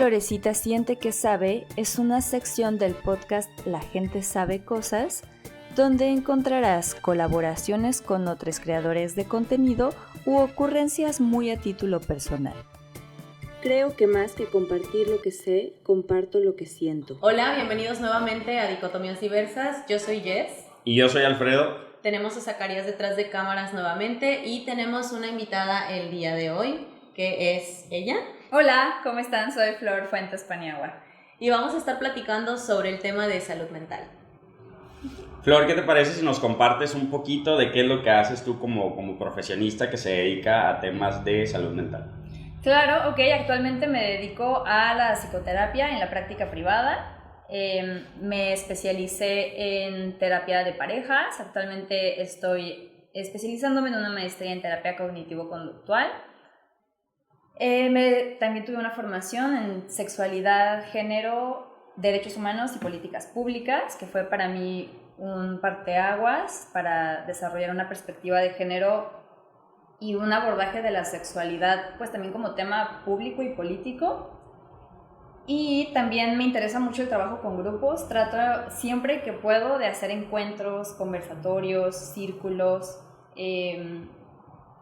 Florecita siente que sabe es una sección del podcast La gente sabe cosas, donde encontrarás colaboraciones con otros creadores de contenido u ocurrencias muy a título personal. Creo que más que compartir lo que sé, comparto lo que siento. Hola, bienvenidos nuevamente a Dicotomías Diversas. Yo soy Jess. Y yo soy Alfredo. Tenemos a Zacarías detrás de cámaras nuevamente y tenemos una invitada el día de hoy, que es ella. Hola, ¿cómo están? Soy Flor Fuentes Paniagua. Y vamos a estar platicando sobre el tema de salud mental. Flor, ¿qué te parece si nos compartes un poquito de qué es lo que haces tú como profesionista que se dedica a temas de salud mental? Claro, ok, actualmente me dedico a la psicoterapia en la práctica privada. Me especialicé en terapia de parejas. Actualmente estoy especializándome en una maestría en terapia cognitivo-conductual. También tuve una formación en sexualidad, género, derechos humanos y políticas públicas, que fue para mí un parteaguas para desarrollar una perspectiva de género y un abordaje de la sexualidad, pues también como tema público y político. Y también me interesa mucho el trabajo con grupos. Trato siempre que puedo de hacer encuentros, conversatorios, círculos,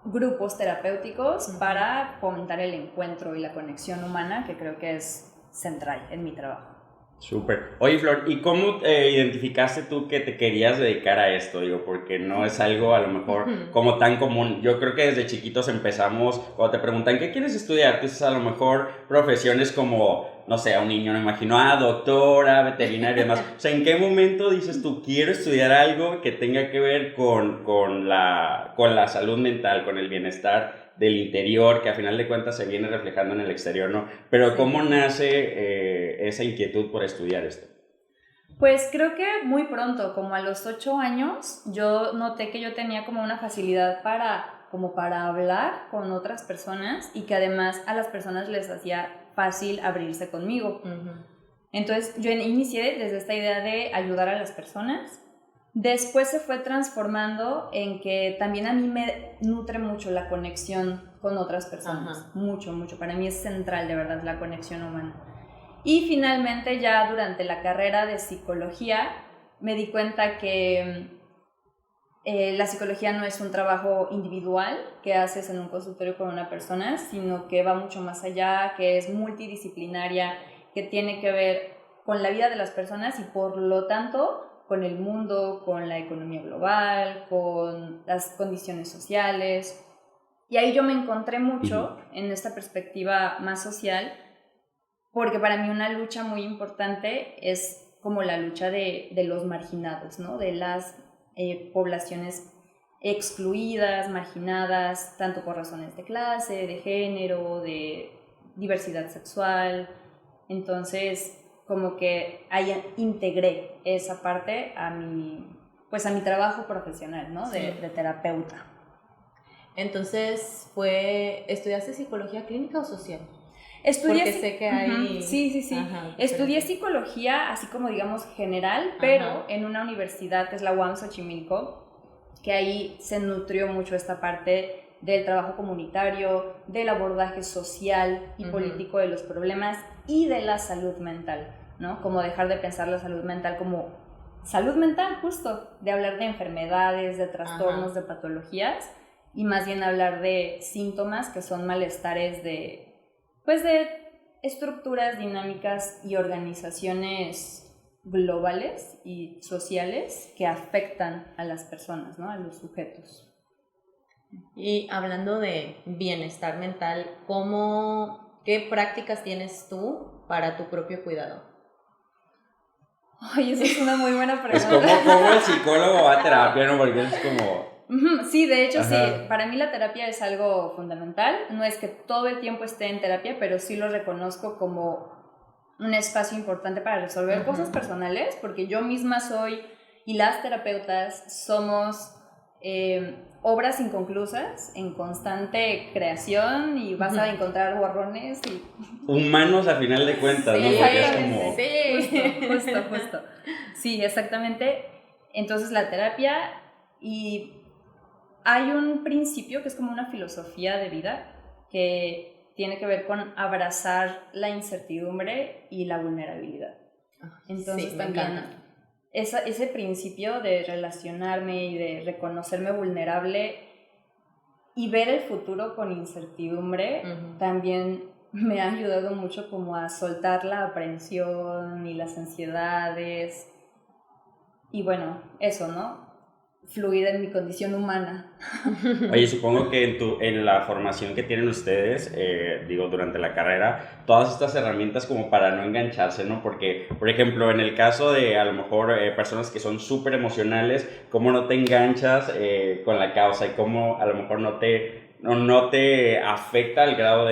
grupos terapéuticos para fomentar el encuentro y la conexión humana, que creo que es central en mi trabajo. Súper. Oye, Flor, ¿y cómo identificaste tú que te querías dedicar a esto? Digo, porque no es algo a lo mejor como tan común. Yo creo que desde chiquitos empezamos, cuando te preguntan ¿qué quieres estudiar? Tú dices a lo mejor profesiones como, no sé, a un niño me imagino, doctora, veterinaria y demás. O sea, ¿en qué momento dices tú quiero estudiar algo que tenga que ver con la salud mental, con el bienestar del interior, que a final de cuentas se viene reflejando en el exterior, ¿no? Pero ¿cómo nace esa inquietud por estudiar esto? Pues creo que muy pronto, como a los 8 años, yo noté que yo tenía como una facilidad para hablar con otras personas y que además a las personas les hacía fácil abrirse conmigo. Entonces yo inicié desde esta idea de ayudar a las personas. Después se fue transformando en que también a mí me nutre mucho la conexión con otras personas. Mucho. Para mí es central, de verdad, la conexión humana. Y finalmente ya durante la carrera de psicología me di cuenta que la psicología no es un trabajo individual que haces en un consultorio con una persona, sino que va mucho más allá, que es multidisciplinaria, que tiene que ver con la vida de las personas y por lo tanto con el mundo, con la economía global, con las condiciones sociales. Y ahí yo me encontré mucho en esta perspectiva más social, porque para mí una lucha muy importante es como la lucha de los marginados, ¿no? De las poblaciones excluidas, marginadas, tanto por razones de clase, de género, de diversidad sexual. Entonces, como que ahí integré esa parte a mi trabajo profesional, ¿no? De terapeuta. Entonces, ¿estudiaste psicología clínica o social? Porque sé que hay... Sí. Estudié psicología, así como digamos general, pero en una universidad que es la UAM Xochimilco, que ahí se nutrió mucho esta parte del trabajo comunitario, del abordaje social y político de los problemas y de la salud mental, ¿no? Como dejar de pensar la salud mental como salud mental, justo, de hablar de enfermedades, de trastornos, de patologías, y más bien hablar de síntomas que son malestares de estructuras dinámicas y organizaciones globales y sociales que afectan a las personas, ¿no? A los sujetos. Y hablando de bienestar mental, ¿qué prácticas tienes tú para tu propio cuidado? Ay, esa es una muy buena pregunta. Es como el psicólogo va a terapia, ¿no? Porque es como... Sí, de hecho sí, para mí la terapia es algo fundamental. No es que todo el tiempo esté en terapia, pero sí lo reconozco como un espacio importante para resolver cosas personales, porque yo misma soy, y las terapeutas somos obras inconclusas en constante creación y vas a encontrar borrones y... Humanos a final de cuentas, sí, ¿no? Porque es como... Sí, justo. Sí, exactamente. Entonces la terapia, y hay un principio que es como una filosofía de vida que tiene que ver con abrazar la incertidumbre y la vulnerabilidad. Entonces sí, también ese principio de relacionarme y de reconocerme vulnerable y ver el futuro con incertidumbre también me ha ayudado mucho como a soltar la aprensión y las ansiedades y bueno, eso, ¿no? Fluir en mi condición humana. Oye, supongo que en la formación que tienen ustedes, digo, durante la carrera, todas estas herramientas como para no engancharse, ¿no? Porque, por ejemplo, en el caso de a lo mejor personas que son súper emocionales, ¿cómo no te enganchas con la causa y cómo a lo mejor no te afecta el grado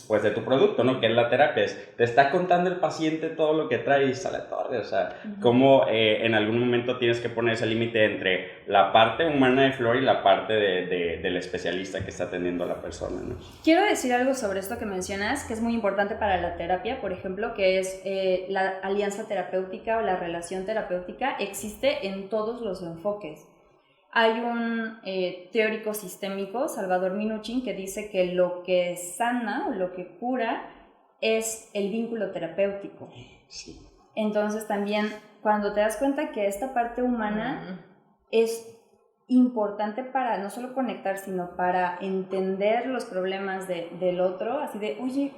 pues de tu producto, ¿no? Que es la terapia. Te está contando el paciente todo lo que trae y sale torre. O sea, cómo en algún momento tienes que poner ese límite entre la parte humana de Flor y la parte del especialista que está atendiendo a la persona, ¿no? Quiero decir algo sobre esto que mencionas, que es muy importante para la terapia, por ejemplo, que es la alianza terapéutica o la relación terapéutica existe en todos los enfoques. Hay un teórico sistémico, Salvador Minuchin, que dice que lo que sana o lo que cura es el vínculo terapéutico. Sí. Entonces también cuando te das cuenta que esta parte humana es importante para no solo conectar, sino para entender los problemas del otro, así de, oye,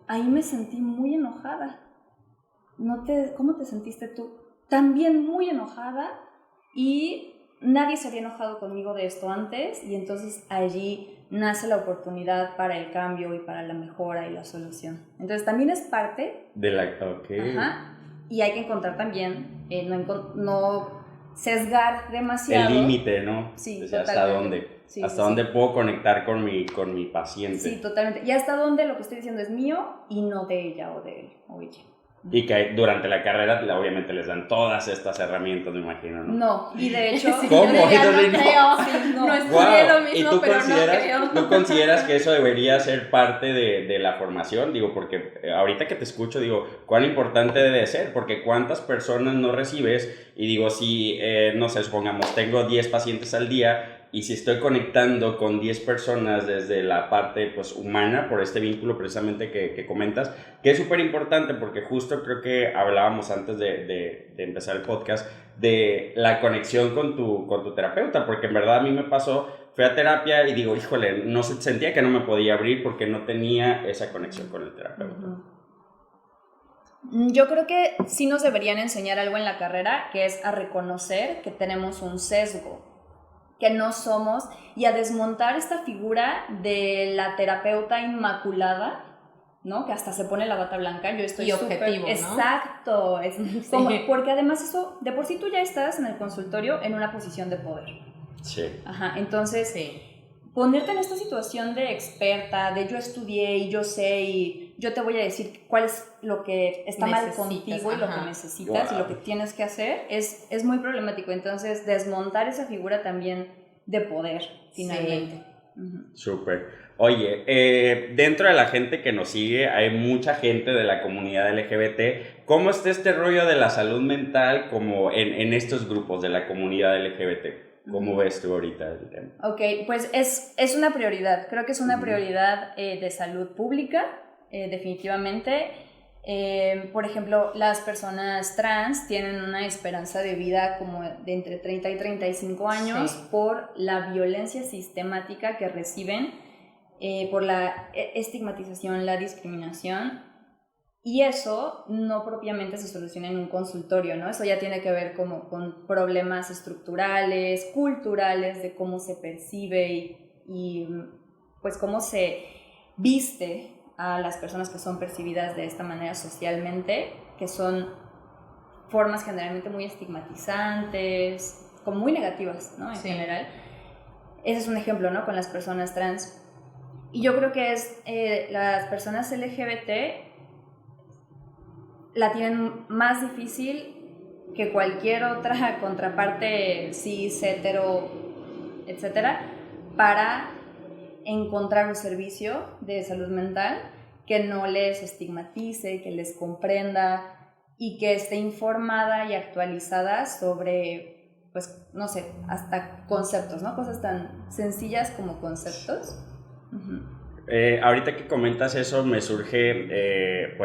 ahí me sentí muy enojada. ¿Cómo te sentiste tú? También muy enojada y nadie se había enojado conmigo de esto antes y entonces allí nace la oportunidad para el cambio y para la mejora y la solución. Entonces también es parte de la... Okay. Ajá, y hay que encontrar también, no sesgar demasiado. El límite, ¿no? Sí, o sea, totalmente. ¿hasta dónde? Sí, ¿Hasta dónde puedo conectar con mi paciente? Sí, totalmente. Y hasta dónde lo que estoy diciendo es mío y no de ella o de él o ella. Y que durante la carrera obviamente les dan todas estas herramientas, me imagino, ¿no? No, y de hecho... Sí, ¿Cómo? yo diría, Entonces, no creo, no estudié lo mismo, ¿Y tú pero no creo. ¿Tú consideras que eso debería ser parte de la formación? Digo, porque ahorita que te escucho, digo, ¿cuán importante debe ser? Porque ¿cuántas personas no recibes? Y digo, si, no sé, supongamos, tengo 10 pacientes al día y si estoy conectando con 10 personas desde la parte pues, humana, por este vínculo precisamente que comentas, que es súper importante porque justo creo que hablábamos antes de empezar el podcast de la conexión con tu terapeuta, porque en verdad a mí me pasó, fui a terapia y digo, híjole, sentía que no me podía abrir porque no tenía esa conexión con el terapeuta. Yo creo que sí nos deberían enseñar algo en la carrera, que es a reconocer que tenemos un sesgo, que no somos, y a desmontar esta figura de la terapeuta inmaculada, ¿no? Que hasta se pone la bata blanca. Yo estoy y objetivo, ¿no? Exacto. Porque además eso, de por sí tú ya estás en el consultorio en una posición de poder. Sí. Ajá, entonces, ponerte en esta situación de experta, de yo estudié y yo sé y yo te voy a decir cuál es lo que está mal contigo y lo que necesitas y lo que tienes que hacer, es muy problemático. Entonces, desmontar esa figura también de poder, finalmente. Sí. Súper. Oye, dentro de la gente que nos sigue hay mucha gente de la comunidad LGBT. ¿Cómo está este rollo de la salud mental como en estos grupos de la comunidad LGBT? ¿Cómo ves tú ahorita el tema? Ok, pues es una prioridad. Creo que es una prioridad de salud pública, definitivamente. Por ejemplo, las personas trans tienen una esperanza de vida como de entre 30 y 35 años por la violencia sistemática que reciben, por la estigmatización, la discriminación, y eso no propiamente se soluciona en un consultorio, ¿no? Eso ya tiene que ver como con problemas estructurales, culturales, de cómo se percibe y pues cómo se viste a las personas que son percibidas de esta manera socialmente, que son formas generalmente muy estigmatizantes, como muy negativas, ¿no? En general. Ese es un ejemplo, ¿no? Con las personas trans. Y yo creo que las personas LGBT la tienen más difícil que cualquier otra contraparte cis, hetero, etcétera, para encontrar un servicio de salud mental que no les estigmatice, que les comprenda y que esté informada y actualizada sobre, pues, no sé, hasta conceptos, ¿no? Cosas tan sencillas como conceptos. Ahorita que comentas eso me surge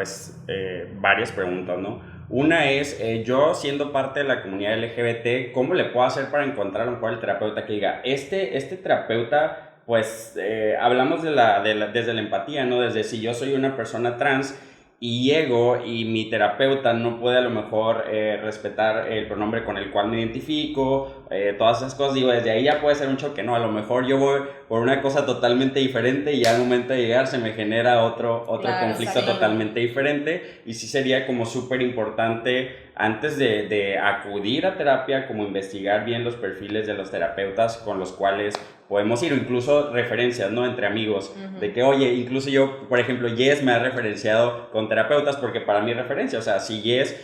varias preguntas, ¿no? Una es, yo siendo parte de la comunidad LGBT, ¿cómo le puedo hacer para encontrar a lo mejor el terapeuta que diga, este terapeuta, pues hablamos desde la empatía, ¿no? Desde si yo soy una persona trans y llego y mi terapeuta no puede a lo mejor respetar el pronombre con el cual me identifico, todas esas cosas, digo, desde ahí ya puede ser un choque, ¿no? A lo mejor yo voy por una cosa totalmente diferente y al momento de llegar se me genera otro conflicto totalmente diferente, y sí sería como súper importante antes de acudir a terapia, como investigar bien los perfiles de los terapeutas con los cuales podemos ir, o incluso referencias, ¿no? Entre amigos, de que, oye, incluso yo, por ejemplo, Yes me ha referenciado con terapeutas porque para mí es referencia, o sea, si Yes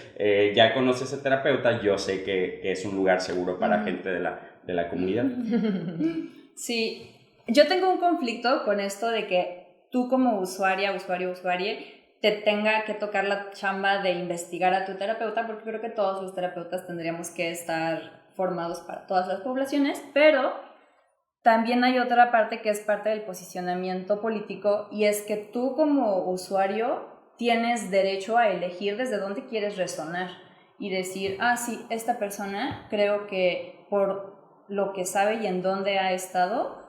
ya conoce a ese terapeuta, yo sé que es un lugar seguro para gente de la comunidad. Sí, yo tengo un conflicto con esto de que tú como usuario, te tenga que tocar la chamba de investigar a tu terapeuta, porque creo que todos los terapeutas tendríamos que estar formados para todas las poblaciones, pero también hay otra parte que es parte del posicionamiento político, y es que tú como usuario tienes derecho a elegir desde dónde quieres resonar y decir, sí, esta persona creo que por lo que sabe y en dónde ha estado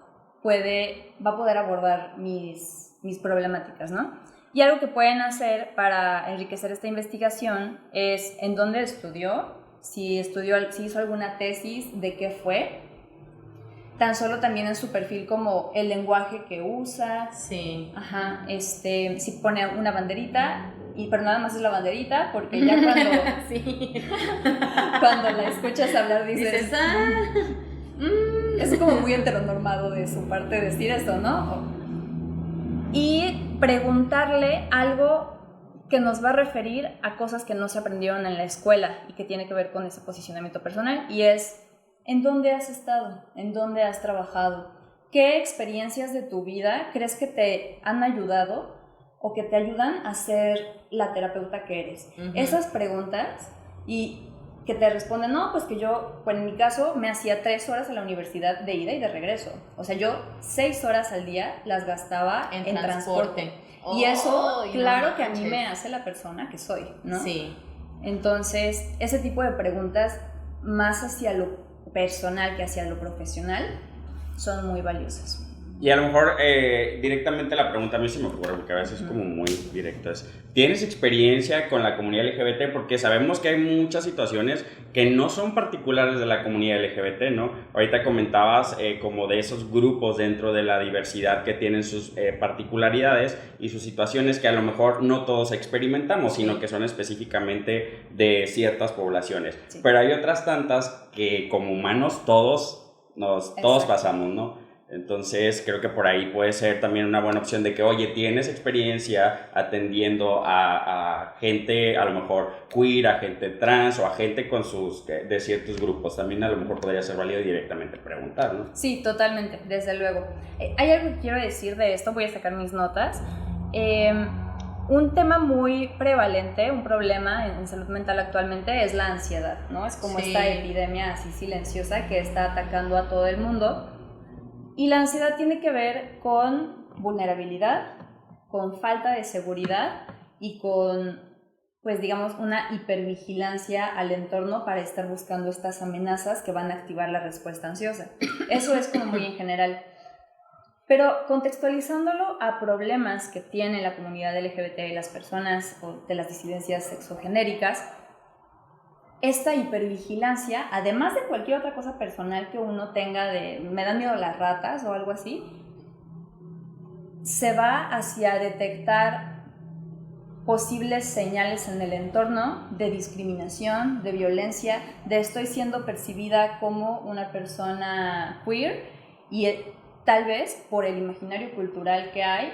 va a poder abordar mis problemáticas, ¿no? Y algo que pueden hacer para enriquecer esta investigación es en dónde estudió, si hizo alguna tesis, de qué fue. Tan solo también en su perfil como el lenguaje que usa. Sí. Si pone una banderita, pero nada más es la banderita, porque ya cuando, cuando la escuchas hablar dices es como muy heteronormado de su parte decir esto, ¿no? Y preguntarle algo que nos va a referir a cosas que no se aprendieron en la escuela y que tiene que ver con ese posicionamiento personal, y es: ¿en dónde has estado? ¿En dónde has trabajado? ¿Qué experiencias de tu vida crees que te han ayudado o que te ayudan a ser la terapeuta que eres? Esas preguntas, y que te responden, no, pues que yo, en mi caso, me hacía 3 horas a la universidad de ida y de regreso. O sea, yo 6 horas al día las gastaba en transporte. Y eso, claro que a mí me hace la persona que soy, ¿no? Sí. Entonces, ese tipo de preguntas, más hacia lo personal que hacia lo profesional, son muy valiosas. Y a lo mejor directamente la pregunta a mí se me ocurre, porque a veces es como muy directa. ¿Tienes experiencia con la comunidad LGBT? Porque sabemos que hay muchas situaciones que no son particulares de la comunidad LGBT, ¿no? Ahorita comentabas como de esos grupos dentro de la diversidad que tienen sus particularidades y sus situaciones que a lo mejor no todos experimentamos, sino que son específicamente de ciertas poblaciones. Sí. Pero hay otras tantas que como humanos todos pasamos, ¿no? Entonces creo que por ahí puede ser también una buena opción de que, oye, tienes experiencia atendiendo a gente a lo mejor queer, a gente trans o a gente de ciertos grupos. También a lo mejor podría ser válido directamente preguntar, ¿no? Sí, totalmente, desde luego. Hay algo que quiero decir de esto, voy a sacar mis notas. Un tema muy prevalente, un problema en salud mental actualmente es la ansiedad, ¿no? Es como esta epidemia así silenciosa que está atacando a todo el mundo. Y la ansiedad tiene que ver con vulnerabilidad, con falta de seguridad y con, pues digamos, una hipervigilancia al entorno para estar buscando estas amenazas que van a activar la respuesta ansiosa. Eso es como muy en general. Pero contextualizándolo a problemas que tiene la comunidad LGBT y las personas de las disidencias sexogenéricas, esta hipervigilancia, además de cualquier otra cosa personal que uno tenga de me dan miedo las ratas o algo así, se va hacia detectar posibles señales en el entorno de discriminación, de violencia, de estoy siendo percibida como una persona queer y tal vez por el imaginario cultural que hay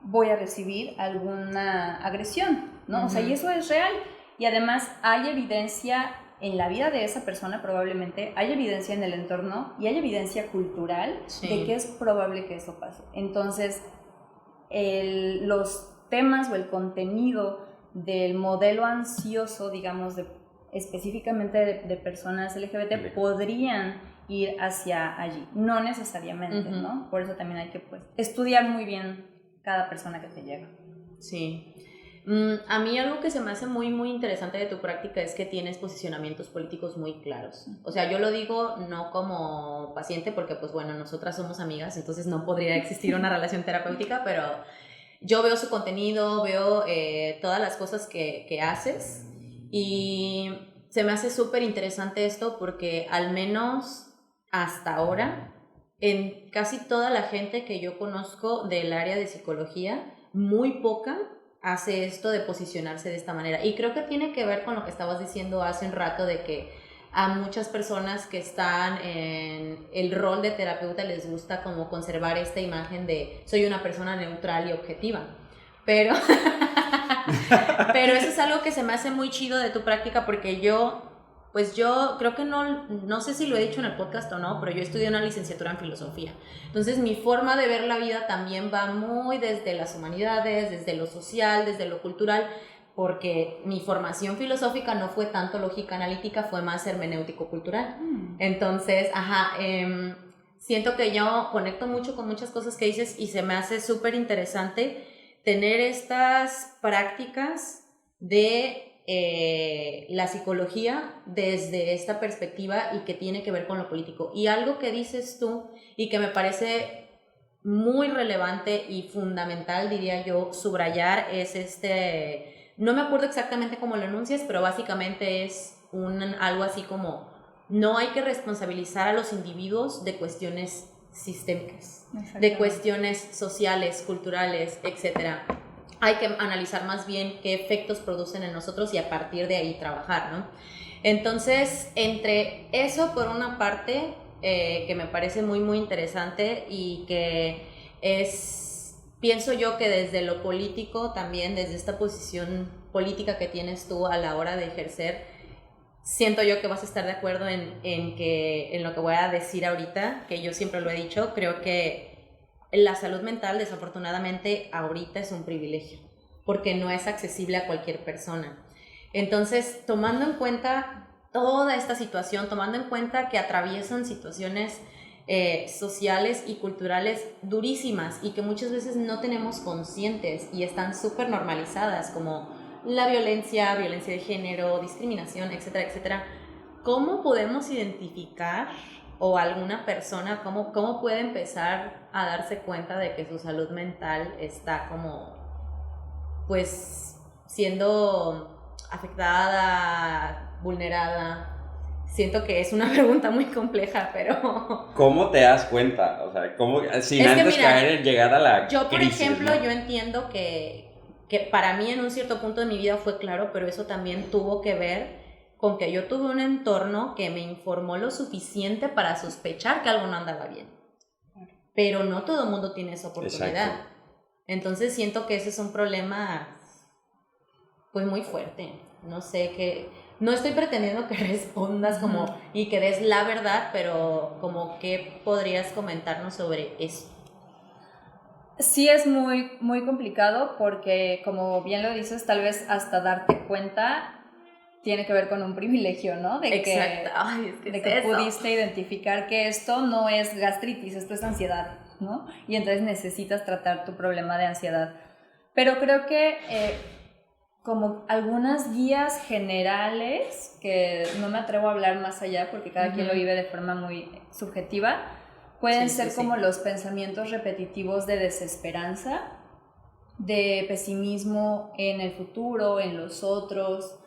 voy a recibir alguna agresión, ¿no? O sea, y eso es real. Y además hay evidencia en la vida de esa persona, probablemente, hay evidencia en el entorno y hay evidencia cultural de que es probable que eso pase. Entonces, los temas o el contenido del modelo ansioso, digamos, específicamente de personas LGBT podrían ir hacia allí, no necesariamente, ¿no? Por eso también hay que pues estudiar muy bien cada persona que te llega. Sí. A mí algo que se me hace muy, muy interesante de tu práctica es que tienes posicionamientos políticos muy claros. O sea, yo lo digo no como paciente porque, pues bueno, nosotras somos amigas, entonces no podría existir una relación terapéutica, pero yo veo su contenido, veo todas las cosas que haces y se me hace súper interesante esto porque al menos hasta ahora, en casi toda la gente que yo conozco del área de psicología, muy poca hace esto de posicionarse de esta manera. Y creo que tiene que ver con lo que estabas diciendo hace un rato de que a muchas personas que están en el rol de terapeuta les gusta como conservar esta imagen de soy una persona neutral y objetiva. Pero eso es algo que se me hace muy chido de tu práctica porque yo creo que no sé si lo he dicho en el podcast o no, pero yo estudié una licenciatura en filosofía. Entonces mi forma de ver la vida también va muy desde las humanidades, desde lo social, desde lo cultural, porque mi formación filosófica no fue tanto lógica analítica, fue más hermenéutico-cultural. Entonces, siento que yo conecto mucho con muchas cosas que dices y se me hace súper interesante tener estas prácticas de la psicología desde esta perspectiva y que tiene que ver con lo político. Y algo que dices tú y que me parece muy relevante y fundamental, diría yo, subrayar es no me acuerdo exactamente cómo lo enuncias, pero básicamente es algo así como no hay que responsabilizar a los individuos de cuestiones sistémicas, de cuestiones sociales, culturales, etcétera. Hay que analizar más bien qué efectos producen en nosotros y a partir de ahí trabajar, ¿no? Entonces, entre eso por una parte, que me parece muy, muy interesante y que pienso yo que desde lo político también, desde esta posición política que tienes tú a la hora de ejercer, siento yo que vas a estar de acuerdo en lo que voy a decir ahorita, que yo siempre lo he dicho, creo que la salud mental desafortunadamente ahorita es un privilegio, porque no es accesible a cualquier persona. Entonces, tomando en cuenta toda esta situación, tomando en cuenta que atraviesan situaciones sociales y culturales durísimas y que muchas veces no tenemos conscientes y están súper normalizadas, como la violencia de género, discriminación, etcétera, etcétera, ¿cómo podemos identificar o alguna persona, cómo puede empezar a darse cuenta de que su salud mental está como, pues, siendo afectada, vulnerada? Siento que es una pregunta muy compleja, pero... ¿Cómo te das cuenta? O sea, ¿cómo, sin antes caer en llegar a la crisis? Yo, por ejemplo, ¿no? Yo entiendo que para mí en un cierto punto de mi vida fue claro, pero eso también tuvo que ver con que yo tuve un entorno que me informó lo suficiente para sospechar que algo no andaba bien. Pero no todo el mundo tiene esa oportunidad. Exacto. Entonces siento que ese es un problema pues muy fuerte. No sé qué... No estoy pretendiendo que respondas como y que des la verdad, pero como qué podrías comentarnos sobre eso. Sí es muy, muy complicado porque, como bien lo dices, tal vez hasta darte cuenta tiene que ver con un privilegio, ¿no? Exacto. Que pudiste identificar que esto no es gastritis, esto es ansiedad, ¿no? Y entonces necesitas tratar tu problema de ansiedad. Pero creo que como algunas guías generales, que no me atrevo a hablar más allá porque cada quien lo vive de forma muy subjetiva, pueden ser como los pensamientos repetitivos de desesperanza, de pesimismo en el futuro, en los otros,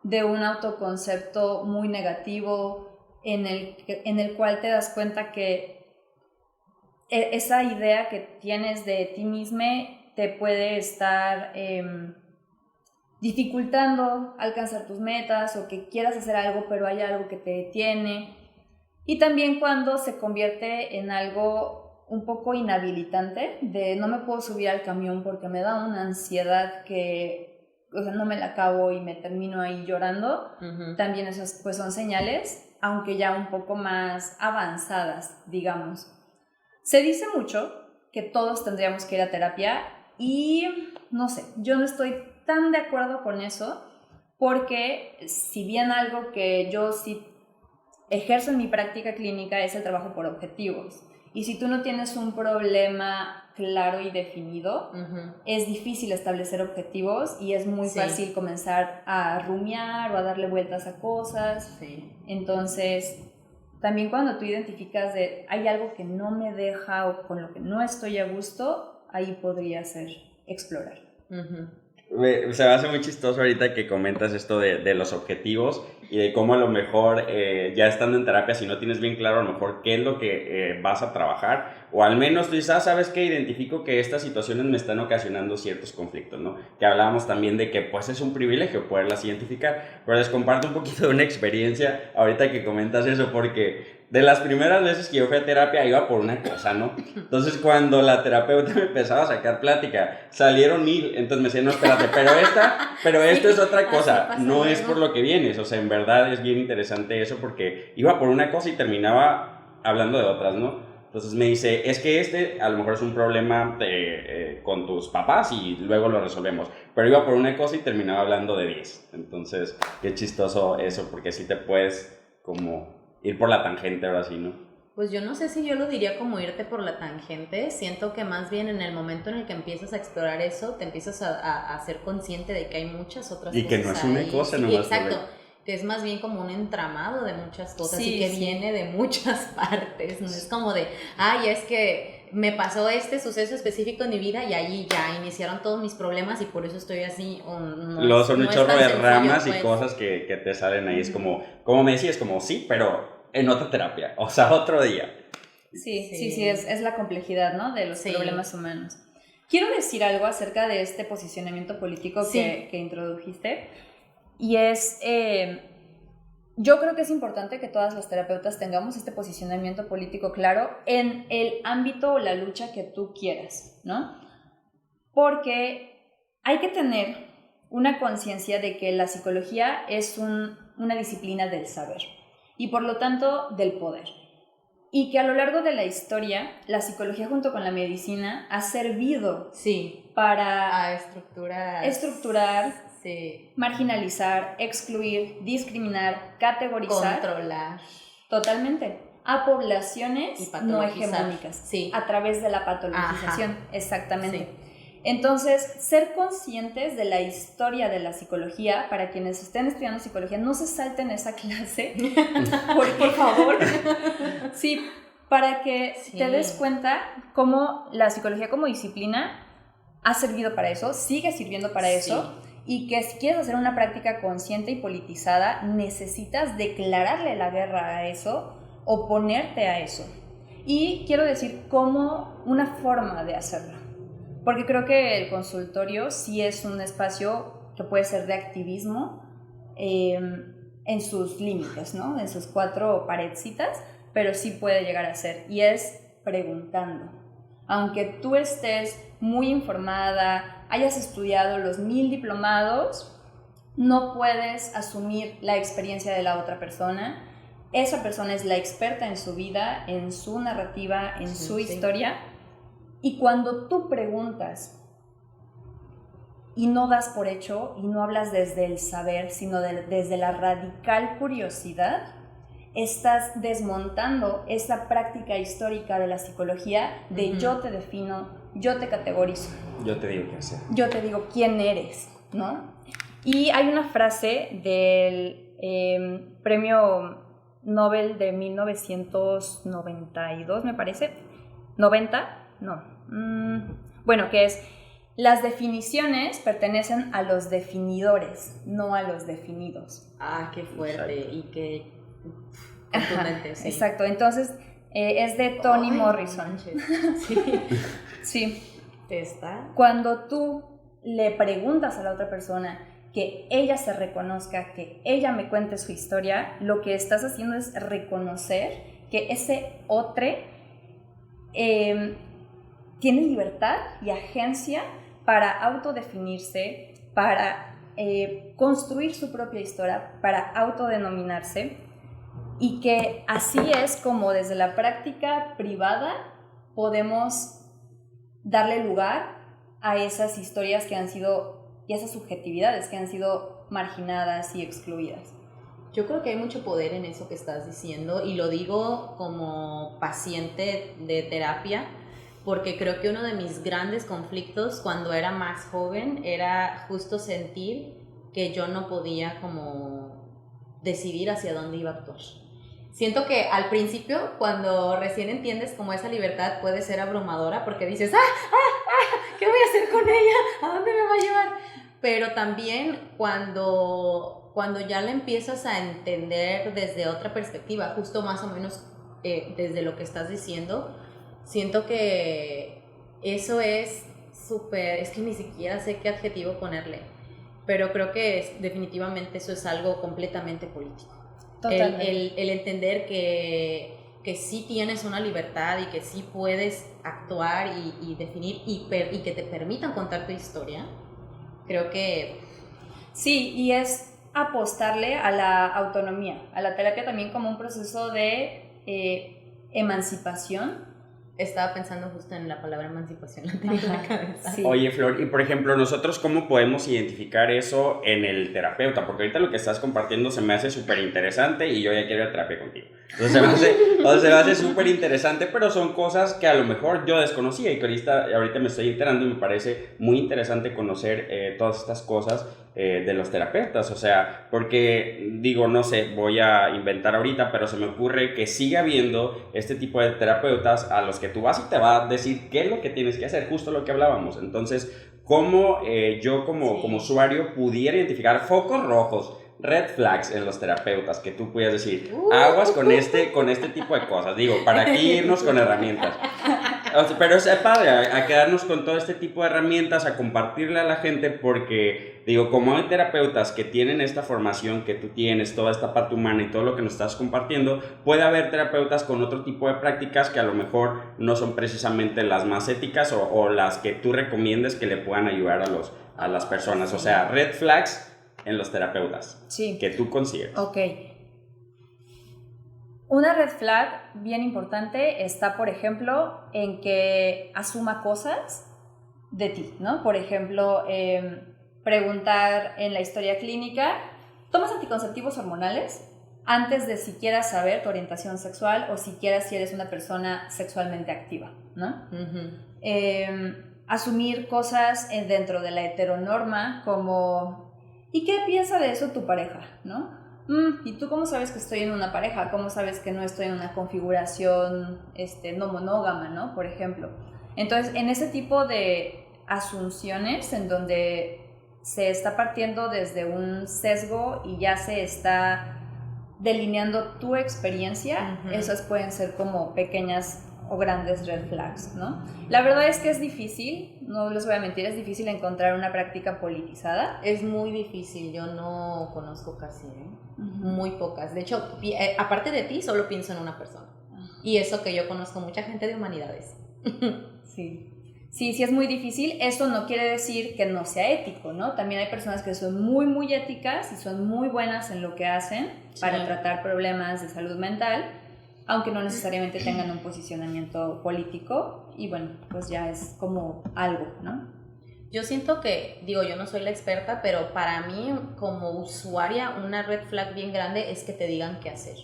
de un autoconcepto muy negativo en el cual te das cuenta que esa idea que tienes de ti mismo te puede estar dificultando alcanzar tus metas o que quieras hacer algo pero hay algo que te detiene. Y también cuando se convierte en algo un poco inhabilitante, de no me puedo subir al camión porque me da una ansiedad que, o sea, no me la acabo y me termino ahí llorando. También esas pues son señales, aunque ya un poco más avanzadas, digamos. Se dice mucho que todos tendríamos que ir a terapia y no sé, yo no estoy tan de acuerdo con eso porque si bien algo que yo sí ejerzo en mi práctica clínica es el trabajo por objetivos, y si tú no tienes un problema claro y definido, es difícil establecer objetivos y es muy fácil comenzar a rumiar o a darle vueltas a cosas. Entonces, también cuando tú identificas de hay algo que no me deja o con lo que no estoy a gusto, ahí podría ser explorar. Se me hace muy chistoso ahorita que comentas esto de los objetivos y de cómo a lo mejor ya estando en terapia, si no tienes bien claro a lo mejor qué es lo que vas a trabajar, o al menos tú dices, ¿sabes qué? Identifico que estas situaciones me están ocasionando ciertos conflictos, ¿no? Que hablábamos también de que pues es un privilegio poderlas identificar, pero les comparto un poquito de una experiencia ahorita que comentas eso, porque de las primeras veces que yo fui a terapia iba por una cosa, ¿no? Entonces cuando la terapeuta me empezaba a sacar plática, salieron 1000, entonces me decían, no, espérate, pero esto es otra cosa, no es por lo que vienes, o sea, en verdad es bien interesante eso porque iba por una cosa y terminaba hablando de otras, ¿no? Entonces me dice, es que a lo mejor es un problema con tus papás y luego lo resolvemos, pero iba por una cosa y terminaba hablando de 10, entonces qué chistoso eso, porque así te puedes como ir por la tangente ahora sí, ¿no? Pues yo no sé si yo lo diría como irte por la tangente, siento que más bien en el momento en el que empiezas a explorar eso, te empiezas a ser consciente de que hay muchas otras cosas. Y que no es una cosa, no. Exacto, sobre... que es más bien como un entramado de muchas cosas sí, y que viene de muchas partes, no es como de, ay, es que me pasó este suceso específico en mi vida y ahí ya iniciaron todos mis problemas y por eso estoy así. Luego son un chorro de ramas y cosas que te salen ahí, es como me decías, como sí, pero en otra terapia, o sea, otro día. Sí, es la complejidad, ¿no? De los problemas humanos. Quiero decir algo acerca de este posicionamiento político que introdujiste, y es, yo creo que es importante que todas las terapeutas tengamos este posicionamiento político claro en el ámbito o la lucha que tú quieras, ¿no? Porque hay que tener una conciencia de que la psicología es una disciplina del saber y por lo tanto del poder. Y que a lo largo de la historia, la psicología junto con la medicina ha servido para estructurar, marginalizar, excluir, discriminar, categorizar, controlar. Totalmente. A poblaciones no hegemónicas. A través de la patologización. Exactamente. Sí. Entonces, ser conscientes de la historia de la psicología, para quienes estén estudiando psicología, no se salten esa clase, por favor. Sí, para que te des cuenta cómo la psicología como disciplina ha servido para eso, sigue sirviendo para eso, y que si quieres hacer una práctica consciente y politizada, necesitas declararle la guerra a eso, oponerte a eso. Y quiero decir como una forma de hacerlo. Porque creo que el consultorio sí es un espacio que puede ser de activismo en sus límites, ¿no? En sus 4 paredcitas, pero sí puede llegar a ser. Y es preguntando. Aunque tú estés muy informada, hayas estudiado los 1000 diplomados, no puedes asumir la experiencia de la otra persona. Esa persona es la experta en su vida, en su narrativa, en su historia. Y cuando tú preguntas y no das por hecho y no hablas desde el saber, sino desde la radical curiosidad, estás desmontando esa práctica histórica de la psicología de yo te defino, yo te categorizo. Yo te digo qué hacer. Yo te digo quién eres, ¿no? Y hay una frase del premio Nobel de 1992, me parece, 90, no. Bueno, que es, las definiciones pertenecen a los definidores, no a los definidos. Ah, qué fuerte. Exacto. Y qué contundente. Sí. Exacto, entonces es de Toni Morrison. Sí. ¿Está? Cuando tú le preguntas a la otra persona que ella se reconozca, que ella me cuente su historia, lo que estás haciendo es reconocer que ese otro tiene libertad y agencia para autodefinirse, para construir su propia historia, para autodenominarse, y que así es como desde la práctica privada podemos darle lugar a esas historias que han sido, y esas subjetividades que han sido marginadas y excluidas. Yo creo que hay mucho poder en eso que estás diciendo y lo digo como paciente de terapia, porque creo que uno de mis grandes conflictos cuando era más joven era justo sentir que yo no podía como decidir hacia dónde iba a actuar. Siento que al principio, cuando recién entiendes como esa libertad puede ser abrumadora porque dices, ¿qué voy a hacer con ella? ¿A dónde me va a llevar? Pero también cuando ya la empiezas a entender desde otra perspectiva, justo más o menos desde lo que estás diciendo, siento que eso es súper, es que ni siquiera sé qué adjetivo ponerle, pero creo que definitivamente eso es algo completamente político. El entender que sí tienes una libertad y que sí puedes actuar y definir y que te permitan contar tu historia, creo que... Sí, y es apostarle a la autonomía, a la terapia también como un proceso de emancipación. Estaba pensando justo en la palabra emancipación, la tenía en la cabeza. Sí. Oye, Flor, y por ejemplo, nosotros, ¿cómo podemos identificar eso en el terapeuta? Porque ahorita lo que estás compartiendo se me hace súper interesante y yo ya quiero ir a terapia contigo. Entonces se me hace súper interesante, pero son cosas que a lo mejor yo desconocía y que ahorita me estoy enterando y me parece muy interesante conocer todas estas cosas de los terapeutas. O sea, porque digo, no sé, voy a inventar ahorita, pero se me ocurre que sigue habiendo este tipo de terapeutas a los que tú vas y te va a decir qué es lo que tienes que hacer, justo lo que hablábamos. Entonces, ¿cómo yo como usuario pudiera identificar focos rojos, red flags en los terapeutas, que tú puedas decir, aguas con este tipo de cosas? Digo, para aquí irnos con herramientas. Pero es padre a quedarnos con todo este tipo de herramientas, a compartirle a la gente, porque digo, como hay terapeutas que tienen esta formación que tú tienes, toda esta parte humana y todo lo que nos estás compartiendo, puede haber terapeutas con otro tipo de prácticas que a lo mejor no son precisamente las más éticas o las que tú recomiendes que le puedan ayudar a las personas. O sea, red flags en los terapeutas, sí, que tú consideres. Ok. Una red flag bien importante está, por ejemplo, en que asuma cosas de ti, ¿no? Por ejemplo, preguntar en la historia clínica, ¿tomas anticonceptivos hormonales? Antes de siquiera saber tu orientación sexual o siquiera si eres una persona sexualmente activa, ¿no? Asumir cosas dentro de la heteronorma como, ¿y qué piensa de eso tu pareja, no? ¿Y tú cómo sabes que estoy en una pareja? ¿Cómo sabes que no estoy en una configuración no monógama, ¿no? Por ejemplo. Entonces, en ese tipo de asunciones en donde se está partiendo desde un sesgo y ya se está delineando tu experiencia, esas pueden ser como pequeñas o grandes red flags, ¿no? La verdad es que es difícil, no les voy a mentir, es difícil encontrar una práctica politizada. Es muy difícil, yo no conozco casi, muy pocas. De hecho, aparte de ti, solo pienso en una persona. Y eso que yo conozco mucha gente de humanidades. Sí, es muy difícil. Esto no quiere decir que no sea ético, ¿no? También hay personas que son muy, muy éticas y son muy buenas en lo que hacen para tratar problemas de salud mental, aunque no necesariamente tengan un posicionamiento político, y bueno, pues ya es como algo, ¿no? Yo siento que, digo, yo no soy la experta, pero para mí como usuaria una red flag bien grande es que te digan qué hacer.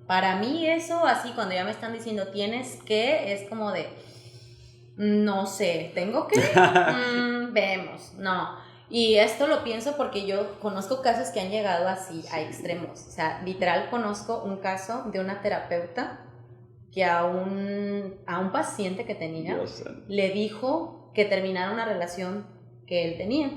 Para mí eso, así cuando ya me están diciendo tienes que, es como de, no sé, ¿tengo que? Vemos, no. Y esto lo pienso porque yo conozco casos que han llegado así a extremos. O sea, literal conozco un caso de una terapeuta que a un paciente que tenía le dijo que terminara una relación que él tenía.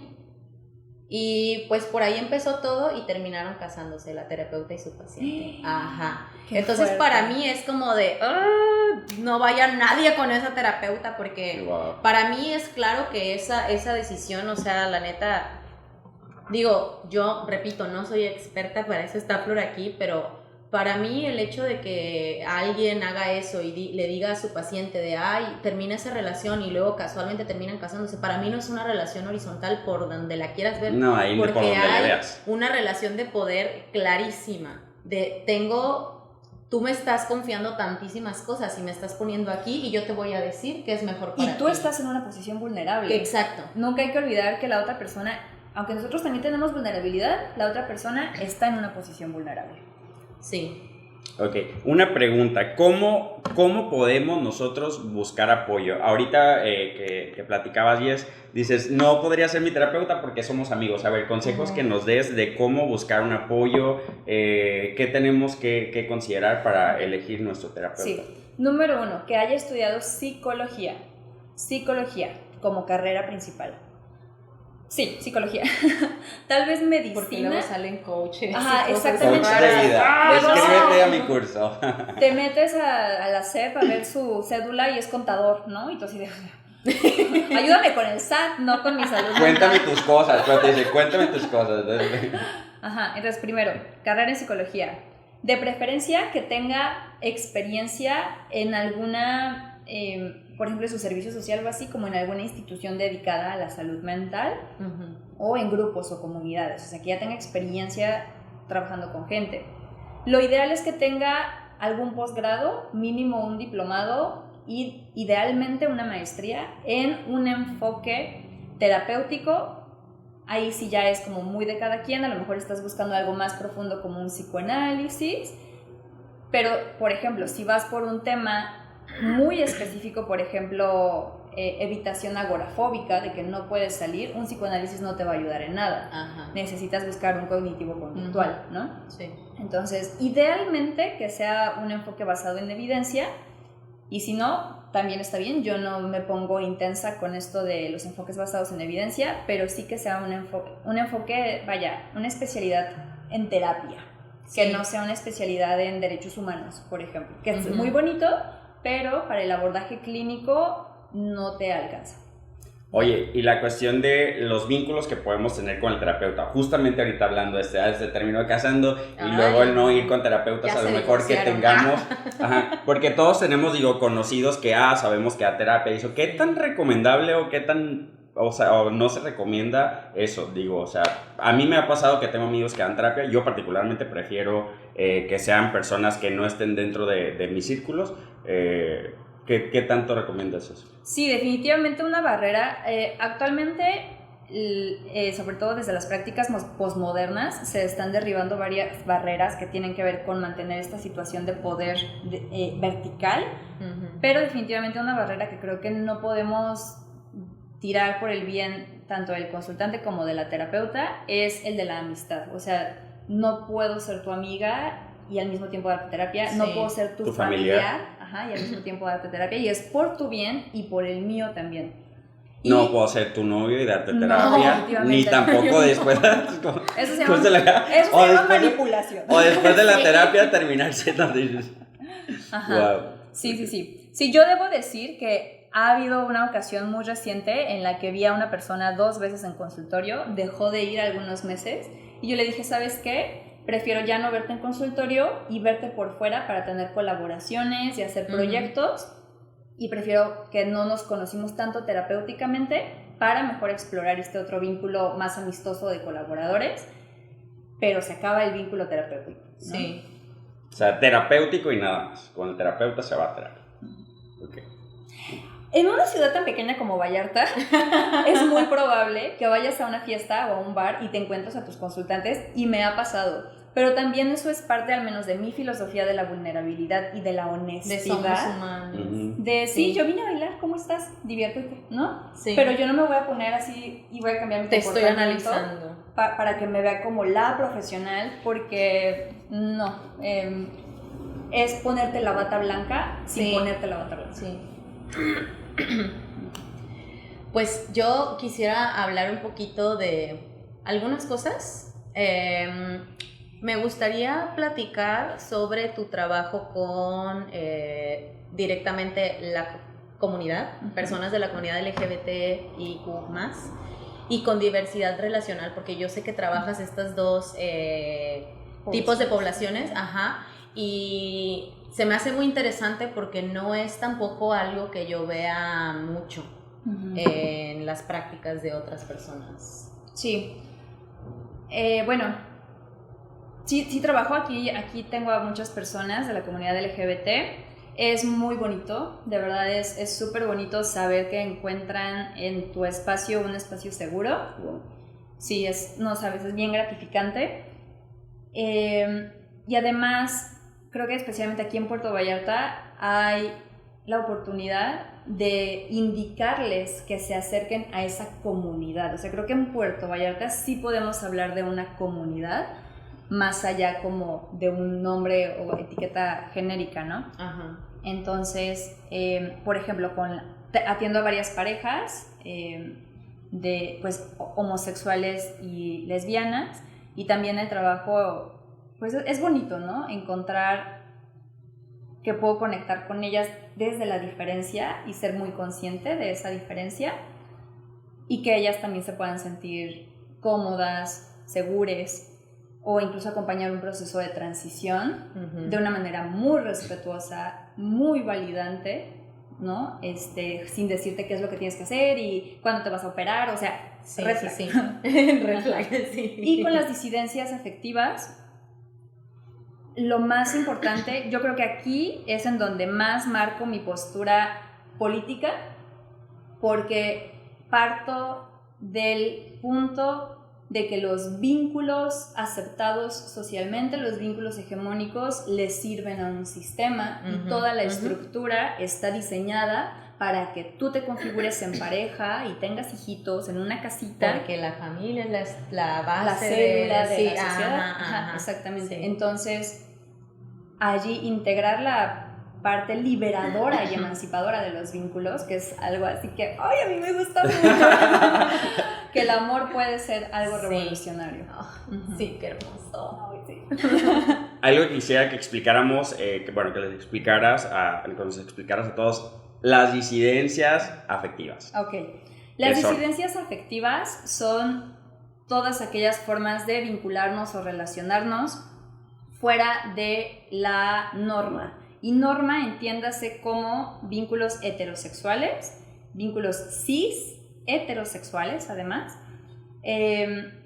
Y pues por ahí empezó todo y terminaron casándose la terapeuta y su paciente. Ajá. Entonces fuerte. Para mí es como de, no vaya nadie con esa terapeuta porque para mí es claro que esa decisión, o sea, la neta, digo, yo repito, no soy experta, para eso está Flor aquí, pero para mí el hecho de que alguien haga eso y le diga a su paciente de, ay, termina esa relación y luego casualmente terminan casándose, para mí no es una relación horizontal por donde la quieras ver, no, ahí porque por donde hay le veas. Una relación de poder clarísima, tú me estás confiando tantísimas cosas y me estás poniendo aquí y yo te voy a decir qué es mejor para ti. Y tú estás en una posición vulnerable. Exacto. Nunca hay que olvidar que la otra persona aunque nosotros también tenemos vulnerabilidad, la otra persona está en una posición vulnerable. Sí. Ok, una pregunta, ¿cómo podemos nosotros buscar apoyo? Ahorita que platicabas, Jess, dices, no podría ser mi terapeuta porque somos amigos. A ver, consejos que nos des de cómo buscar un apoyo, qué tenemos que considerar para elegir nuestro terapeuta. Sí, número 1, que haya estudiado psicología como carrera principal. Sí, psicología. Tal vez medicina. Porque luego salen coaches. Ajá, exactamente. Coach de vida. Escríbete a mi curso. Te metes a la SEP a ver su cédula y es contador, ¿no? Y tú así de... ayúdame con el SAT, no con mi salud. Cuéntame tus cosas, pero te dice, cuéntame tus cosas. Ajá, entonces primero, carrera en psicología. De preferencia que tenga experiencia en alguna... por ejemplo, su servicio social o así, como en alguna institución dedicada a la salud mental, o en grupos o comunidades, o sea, que ya tenga experiencia trabajando con gente. Lo ideal es que tenga algún posgrado, mínimo un diplomado, y idealmente una maestría en un enfoque terapéutico. Ahí sí ya es como muy de cada quien, a lo mejor estás buscando algo más profundo como un psicoanálisis, pero, por ejemplo, si vas por un tema muy específico, por ejemplo, evitación agorafóbica, de que no puedes salir, un psicoanálisis no te va a ayudar en nada. Ajá. Necesitas buscar un cognitivo conductual, ¿no? Sí. Entonces, idealmente que sea un enfoque basado en evidencia, y si no, también está bien. Yo no me pongo intensa con esto de los enfoques basados en evidencia, pero sí que sea un enfoque, vaya, una especialidad en terapia, que no sea una especialidad en derechos humanos, por ejemplo, que es muy bonito, pero para el abordaje clínico no te alcanza. Oye, y la cuestión de los vínculos que podemos tener con el terapeuta, justamente ahorita hablando de este término de casando, y luego el no ir con terapeutas, a lo mejor que tengamos, porque todos tenemos, digo, conocidos que sabemos que da terapia, y eso, ¿qué tan recomendable o qué tan, o no se recomienda eso? Digo, o sea, a mí me ha pasado que tengo amigos que dan terapia, yo particularmente prefiero que sean personas que no estén dentro de mis círculos. ¿Qué tanto recomiendas eso? Sí, definitivamente una barrera. Actualmente, sobre todo desde las prácticas posmodernas, se están derribando varias barreras que tienen que ver con mantener esta situación de poder vertical, pero definitivamente una barrera que creo que no podemos tirar por el bien tanto del consultante como de la terapeuta es el de la amistad. O sea, no puedo ser tu amiga y al mismo tiempo darte terapia, no puedo ser tu familiar. Y al mismo tiempo darte terapia, y es por tu bien y por el mío también. No puedo ser tu novio y darte terapia, ni tampoco después. Eso se llama manipulación. O después de la terapia terminar siendo. Wow. Sí. Sí, yo debo decir que ha habido una ocasión muy reciente en la que vi a una persona 2 veces en consultorio, dejó de ir algunos meses, y yo le dije, ¿sabes qué? Prefiero ya no verte en consultorio y verte por fuera para tener colaboraciones y hacer proyectos, y prefiero que no nos conocimos tanto terapéuticamente para mejor explorar este otro vínculo más amistoso de colaboradores, pero se acaba el vínculo terapéutico, ¿no? Sí. O sea, terapéutico y nada más. Con el terapeuta se va a terapia. Okay. En una ciudad tan pequeña como Vallarta, es muy probable que vayas a una fiesta o a un bar y te encuentres a tus consultantes, y me ha pasado. Pero también eso es parte, al menos, de mi filosofía de la vulnerabilidad y de la honestidad. De somos humanos. De sí, yo vine a bailar, ¿cómo estás? Diviértete, ¿no? Sí. Pero yo no me voy a poner así y voy a cambiar mi comportamiento. Te estoy analizando. Para que me vea como la profesional, porque no. Es ponerte la bata blanca sin ponerte la bata blanca. Sí. Pues yo quisiera hablar un poquito de algunas cosas. Me gustaría platicar sobre tu trabajo con directamente la comunidad, personas de la comunidad LGBTIQ+, y con diversidad relacional, porque yo sé que trabajas estas dos tipos de poblaciones, y se me hace muy interesante porque no es tampoco algo que yo vea mucho en las prácticas de otras personas. Sí. Bueno, sí trabajo aquí tengo a muchas personas de la comunidad LGBT. Es muy bonito, de verdad es súper bonito saber que encuentran en tu espacio un espacio seguro. sí, no sabes, es bien gratificante. Y además, creo que especialmente aquí en Puerto Vallarta hay la oportunidad de indicarles que se acerquen a esa comunidad. O sea, creo que en Puerto Vallarta sí podemos hablar de una comunidad, más allá como de un nombre o etiqueta genérica, ¿no? Ajá. Entonces, por ejemplo, atiendo a varias parejas de pues homosexuales y lesbianas, y también el trabajo, pues es bonito, ¿no? Encontrar que puedo conectar con ellas desde la diferencia y ser muy consciente de esa diferencia, y que ellas también se puedan sentir cómodas, seguras, o incluso acompañar un proceso de transición de una manera muy respetuosa, muy validante, ¿no? Sin decirte qué es lo que tienes que hacer y cuándo te vas a operar, o sea, sí, red flag. Sí. Red flag, sí. Y con las disidencias afectivas, lo más importante, yo creo que aquí es en donde más marco mi postura política, porque parto del punto de que los vínculos aceptados socialmente, los vínculos hegemónicos, les sirven a un sistema, y toda la estructura está diseñada para que tú te configures en pareja y tengas hijitos en una casita. Porque la familia es la base, la célula de la sociedad. Ajá, exactamente. Sí. Entonces, allí integrar la parte liberadora y emancipadora de los vínculos, que es algo así que, ¡ay, a mí me gusta mucho! Que el amor puede ser algo revolucionario. Sí, qué hermoso. Ay, sí. Algo que quisiera que explicáramos, que les explicaras, que nos explicaras a todos, las disidencias afectivas. Ok. Las disidencias afectivas son todas aquellas formas de vincularnos o relacionarnos fuera de la norma. Y norma, entiéndase como vínculos heterosexuales, vínculos cis heterosexuales además,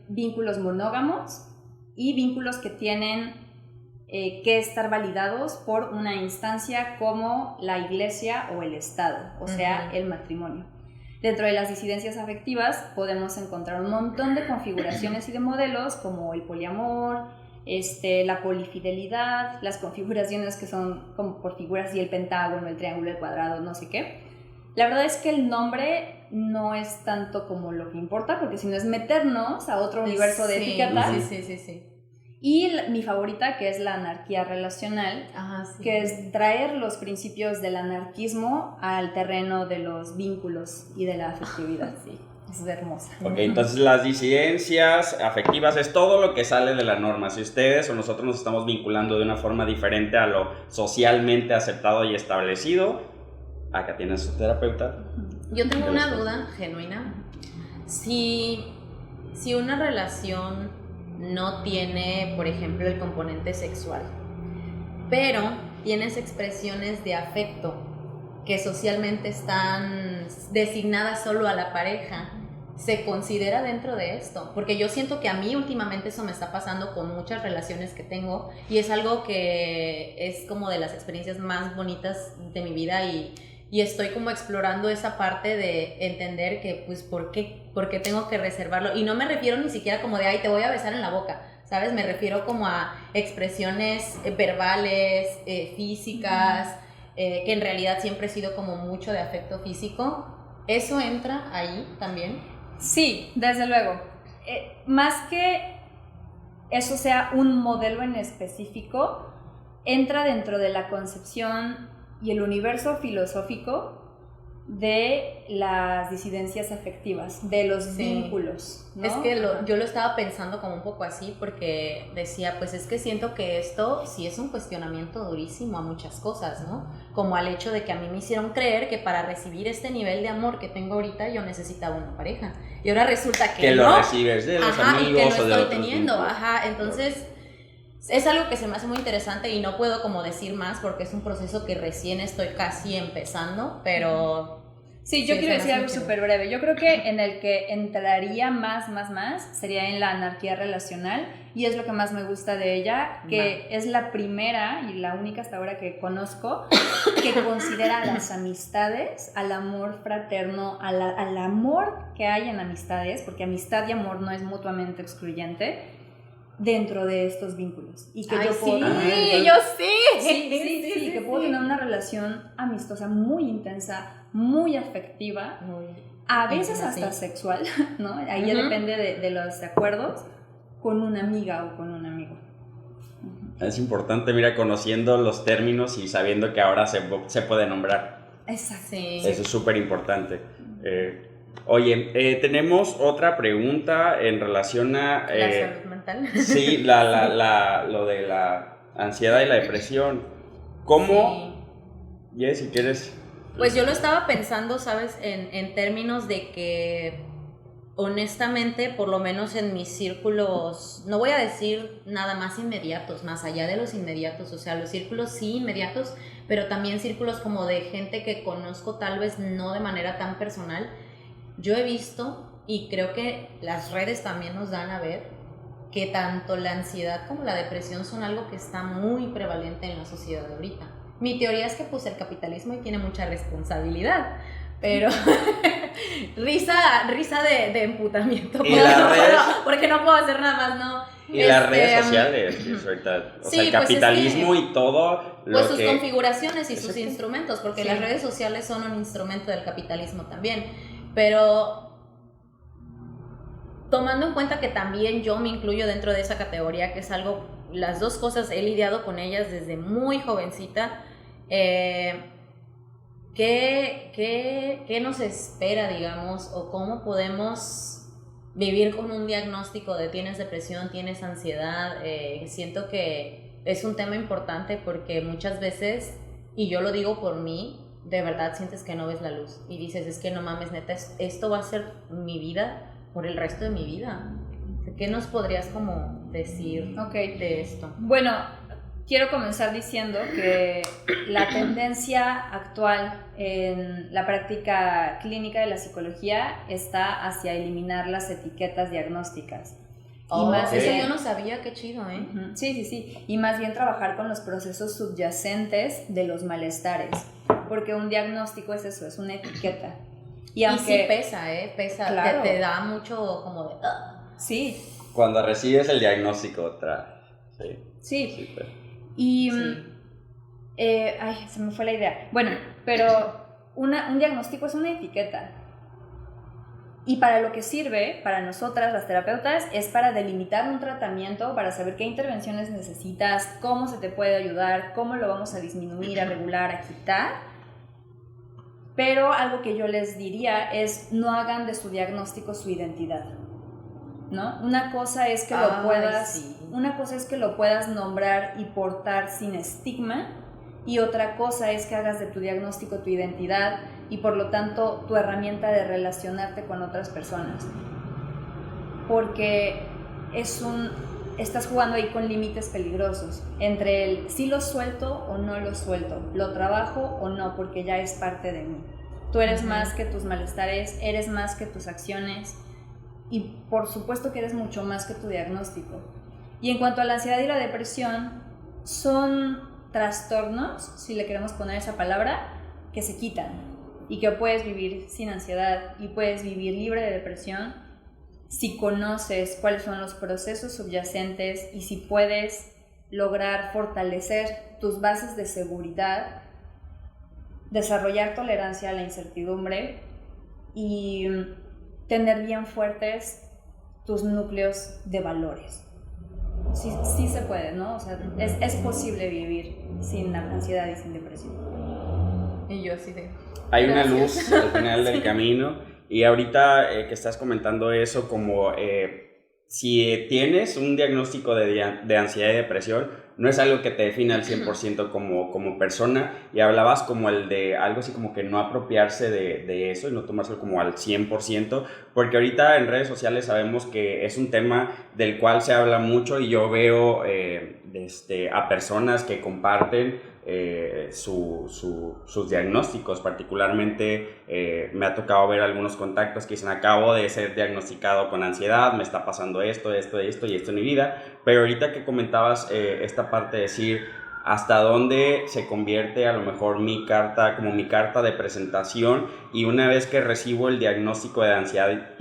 vínculos monógamos y vínculos que tienen que estar validados por una instancia como la iglesia o el Estado, o sea, el matrimonio. Dentro de las disidencias afectivas podemos encontrar un montón de configuraciones y de modelos como el poliamor, la polifidelidad, las configuraciones que son como por figuras y el pentágono, el triángulo, el cuadrado, no sé qué. La verdad es que el nombre no es tanto como lo que importa, porque si no es meternos a otro universo de etiquetas. Sí. Y mi favorita, que es la anarquía relacional, que es traer los principios del anarquismo al terreno de los vínculos y de la afectividad. Sí, es hermosa. Ok, entonces las disidencias afectivas es todo lo que sale de la norma. Si ustedes o nosotros nos estamos vinculando de una forma diferente a lo socialmente aceptado y establecido, acá tienes su terapeuta. Yo tengo una duda genuina. Si una relación no tiene, por ejemplo, el componente sexual, pero tienes expresiones de afecto que socialmente están designadas solo a la pareja, ¿se considera dentro de esto? Porque yo siento que a mí últimamente eso me está pasando con muchas relaciones que tengo, y es algo que es como de las experiencias más bonitas de mi vida, y estoy como explorando esa parte de entender que, pues, ¿por qué tengo que reservarlo? Y no me refiero ni siquiera como de, ay, te voy a besar en la boca, ¿sabes? Me refiero como a expresiones verbales, físicas, que en realidad siempre he sido como mucho de afecto físico. ¿Eso entra ahí también? Sí, desde luego. Más que eso sea un modelo en específico, entra dentro de la concepción y el universo filosófico de las disidencias afectivas, de los vínculos, ¿no? Es que yo lo estaba pensando como un poco así, porque decía, pues es que siento que esto sí es un cuestionamiento durísimo a muchas cosas, ¿no? Como al hecho de que a mí me hicieron creer que para recibir este nivel de amor que tengo ahorita yo necesitaba una pareja, y ahora resulta que no. Lo recibes de los amigos, y que o de estoy otros teniendo, vínculos. entonces es algo que se me hace muy interesante y no puedo como decir más porque es un proceso que recién estoy casi empezando, pero Sí, yo Sí, quiero se me decir hace algo muy chido. súper breve. Yo creo que en el que entraría más sería en la anarquía relacional, y es lo que más me gusta de ella, que es la primera y la única hasta ahora que conozco que considera a las amistades, al amor fraterno, al amor que hay en amistades, porque amistad y amor no es mutuamente excluyente, dentro de estos vínculos. Y que Ay, yo sí, puedo... yo sí. Sí, que puedo tener una relación amistosa muy intensa, muy afectiva, a veces hasta sexual, ¿no? Ahí ya depende de los acuerdos, con una amiga o con un amigo. Es importante, mira, conociendo los términos y sabiendo que ahora se puede nombrar. Exacto. Sí. Eso es súper importante. Oye, tenemos otra pregunta en relación a... La salud mental. Sí, lo de la ansiedad y la depresión. ¿Cómo? Sí. Yes, si quieres... Pues yo lo estaba pensando, ¿sabes? En términos de que, honestamente, por lo menos en mis círculos, no voy a decir nada más inmediatos, más allá de los inmediatos, o sea, los círculos sí inmediatos, pero también círculos como de gente que conozco tal vez no de manera tan personal. Yo he visto, y creo que las redes también nos dan a ver, que tanto la ansiedad como la depresión son algo que está muy prevalente en la sociedad de ahorita. Mi teoría es que pues el capitalismo tiene mucha responsabilidad, pero risa de emputamiento. Y las redes... porque no puedo hacer nada más, ¿no? Y las redes sociales, que es ahorita, o sea, el capitalismo pues y todo lo pues sus que... configuraciones y sus instrumentos, porque las redes sociales son un instrumento del capitalismo también, pero tomando en cuenta que también yo me incluyo dentro de esa categoría, que es algo, las dos cosas he lidiado con ellas desde muy jovencita. ¿Qué nos espera, digamos, o cómo podemos vivir con un diagnóstico de tienes depresión, tienes ansiedad? Siento que es un tema importante porque muchas veces, y yo lo digo por mí, de verdad sientes que no ves la luz y dices, es que no mames, neta, esto va a ser mi vida por el resto de mi vida. ¿Qué nos podrías como decir de esto? Bueno, quiero comenzar diciendo que la tendencia actual en la práctica clínica de la psicología está hacia eliminar las etiquetas diagnósticas. Y más eso yo no sabía, qué chido, ¿eh? Sí. Y más bien trabajar con los procesos subyacentes de los malestares. Porque un diagnóstico es eso, es una etiqueta. Y sí pesa, pesa, claro. te da mucho como de... Sí. Cuando recibes el diagnóstico, Sí. Pero... Y... se me fue la idea. Bueno, pero un diagnóstico es una etiqueta. Y para lo que sirve, para nosotras las terapeutas, es para delimitar un tratamiento, para saber qué intervenciones necesitas, cómo se te puede ayudar, cómo lo vamos a disminuir, a regular, a quitar. Pero algo que yo les diría es no hagan de su diagnóstico su identidad, ¿no? Una cosa es que lo puedas nombrar y portar sin estigma, y otra cosa es que hagas de tu diagnóstico tu identidad y por lo tanto tu herramienta de relacionarte con otras personas. Porque estás jugando ahí con límites peligrosos entre el sí lo suelto o no lo suelto, lo trabajo o no, porque ya es parte de mí. Tú eres más que tus malestares, eres más que tus acciones y por supuesto que eres mucho más que tu diagnóstico. Y en cuanto a la ansiedad y la depresión, son trastornos, si le queremos poner esa palabra, que se quitan y que puedes vivir sin ansiedad y puedes vivir libre de depresión si conoces cuáles son los procesos subyacentes y si puedes lograr fortalecer tus bases de seguridad, desarrollar tolerancia a la incertidumbre y tener bien fuertes tus núcleos de valores. Sí se puede, ¿no? O sea, es posible vivir sin ansiedad y sin depresión. Y yo así de... Hay una luz al final del camino. Y ahorita que estás comentando eso, como si tienes un diagnóstico de ansiedad y depresión, no es algo que te define al 100% como persona. Y hablabas como el de algo así como que no apropiarse de eso y no tomárselo como al 100%, porque ahorita en redes sociales sabemos que es un tema del cual se habla mucho y yo veo a personas que comparten sus diagnósticos. Particularmente me ha tocado ver algunos contactos que dicen: acabo de ser diagnosticado con ansiedad, me está pasando esto y esto en mi vida. Pero ahorita que comentabas esta parte de decir hasta dónde se convierte a lo mejor mi carta de presentación, y una vez que recibo el diagnóstico de ansiedad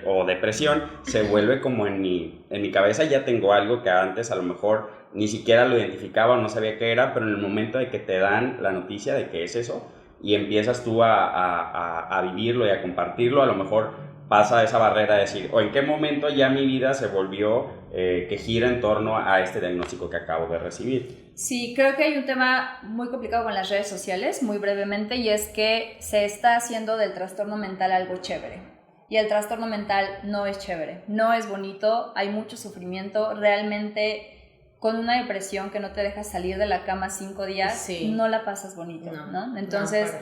o depresión, se vuelve como en mi cabeza ya tengo algo que antes a lo mejor ni siquiera lo identificaba o no sabía qué era, pero en el momento de que te dan la noticia de que es eso y empiezas tú a vivirlo y a compartirlo, a lo mejor pasa esa barrera de decir: o en qué momento ya mi vida se volvió que gira en torno a este diagnóstico que acabo de recibir. Sí, creo que hay un tema muy complicado con las redes sociales, muy brevemente, y es que se está haciendo del trastorno mental algo chévere. Y el trastorno mental no es chévere, no es bonito, hay mucho sufrimiento. Realmente, con una depresión que no te deja salir de la cama 5 días, sí, no la pasas bonito, ¿no? Entonces,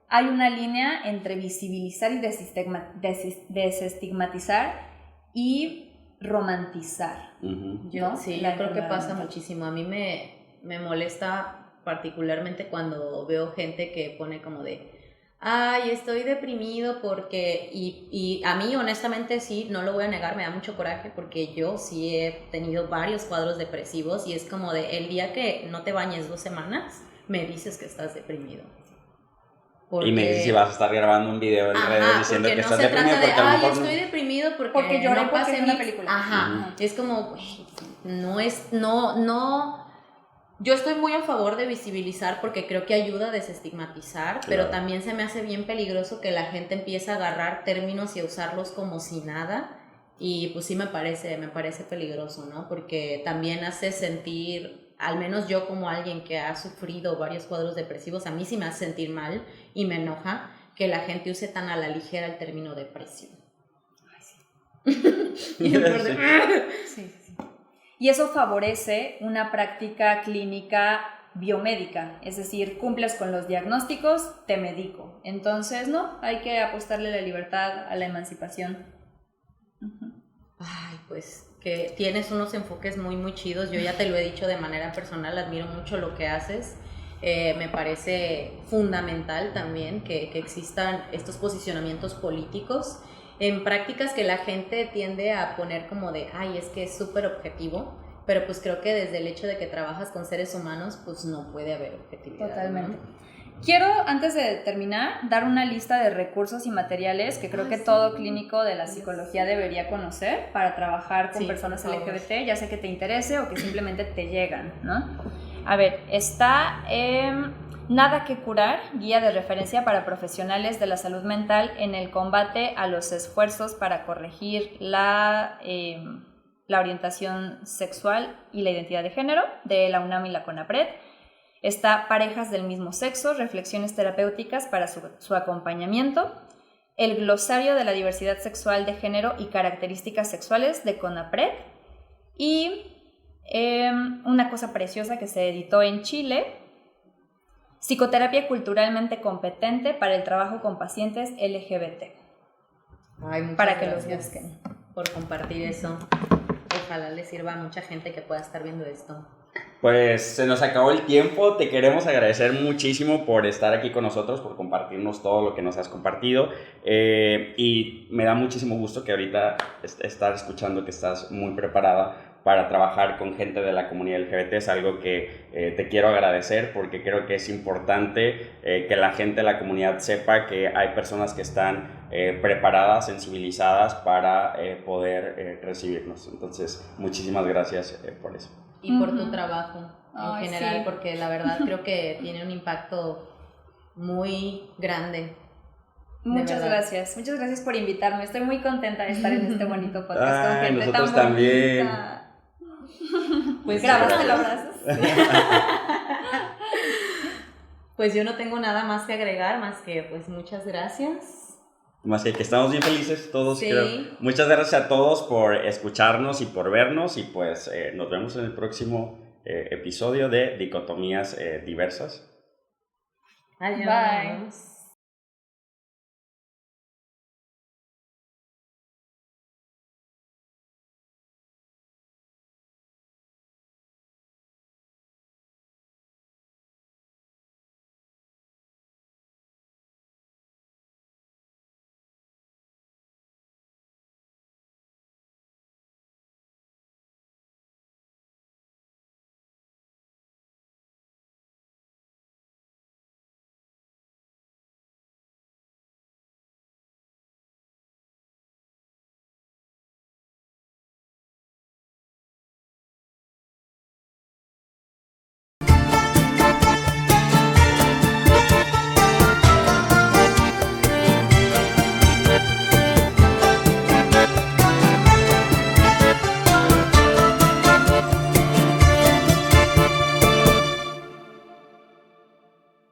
hay una línea entre visibilizar y desestigmatizar y romantizar. Uh-huh. Yo creo que pasa muchísimo. A mí me molesta particularmente cuando veo gente que pone como de: ay, estoy deprimido porque... Y a mí, honestamente, sí, no lo voy a negar, me da mucho coraje porque yo sí he tenido varios cuadros depresivos, y es como de: el día que no te bañes 2 semanas, me dices que estás deprimido. Porque... Y me dices si vas a estar grabando un video en redes diciendo que estás deprimido. Porque no se trata de: ay, estoy deprimido porque lloré no porque pasé una película. Ajá, es como, güey, no... Yo estoy muy a favor de visibilizar porque creo que ayuda a desestigmatizar, pero también se me hace bien peligroso que la gente empiece a agarrar términos y a usarlos como si nada, y pues sí me parece peligroso, ¿no? Porque también hace sentir, al menos yo como alguien que ha sufrido varios cuadros depresivos, a mí sí me hace sentir mal y me enoja que la gente use tan a la ligera el término depresión. Ay, sí. Y eso favorece una práctica clínica biomédica, es decir, cumples con los diagnósticos, te medico. Entonces, no, hay que apostarle a la libertad, a la emancipación. Uh-huh. Ay, pues que tienes unos enfoques muy, muy chidos. Yo ya te lo he dicho de manera personal, admiro mucho lo que haces. Me parece fundamental también que existan estos posicionamientos políticos en prácticas que la gente tiende a poner como de: ay, es que es súper objetivo, pero pues creo que desde el hecho de que trabajas con seres humanos, pues no puede haber objetividad. Totalmente. ¿No? Quiero, antes de terminar, dar una lista de recursos y materiales que creo que todo clínico de la psicología debería conocer para trabajar con personas LGBT, ya sea que te interese o que simplemente te llegan, ¿no? A ver, está... Nada que curar, guía de referencia para profesionales de la salud mental en el combate a los esfuerzos para corregir la orientación sexual y la identidad de género, de la UNAM y la CONAPRED. Está Parejas del mismo sexo, reflexiones terapéuticas para su acompañamiento. El glosario de la diversidad sexual de género y características sexuales de CONAPRED. Y una cosa preciosa que se editó en Chile: Psicoterapia culturalmente competente para el trabajo con pacientes LGBT. Ay, para que los busquen. Por compartir eso. Ojalá les sirva a mucha gente que pueda estar viendo esto. Pues se nos acabó el tiempo. Te queremos agradecer muchísimo por estar aquí con nosotros, por compartirnos todo lo que nos has compartido. Y me da muchísimo gusto que ahorita estar escuchando que estás muy preparada para trabajar con gente de la comunidad LGBT. Es algo que te quiero agradecer porque creo que es importante que la gente de la comunidad sepa que hay personas que están preparadas, sensibilizadas para poder recibirnos. Entonces, muchísimas gracias por eso. Y por tu trabajo en general, porque la verdad creo que tiene un impacto muy grande. Muchas gracias por invitarme. Estoy muy contenta de estar en este bonito podcast con gente nosotros tan también. bonita. Pues grabaste los abrazos. Pues yo no tengo nada más que agregar, más que pues muchas gracias. Más que estamos bien felices todos, sí. Creo. Muchas gracias a todos por escucharnos y por vernos, y pues nos vemos en el próximo episodio de Dicotomías Diversas. Adiós. Bye.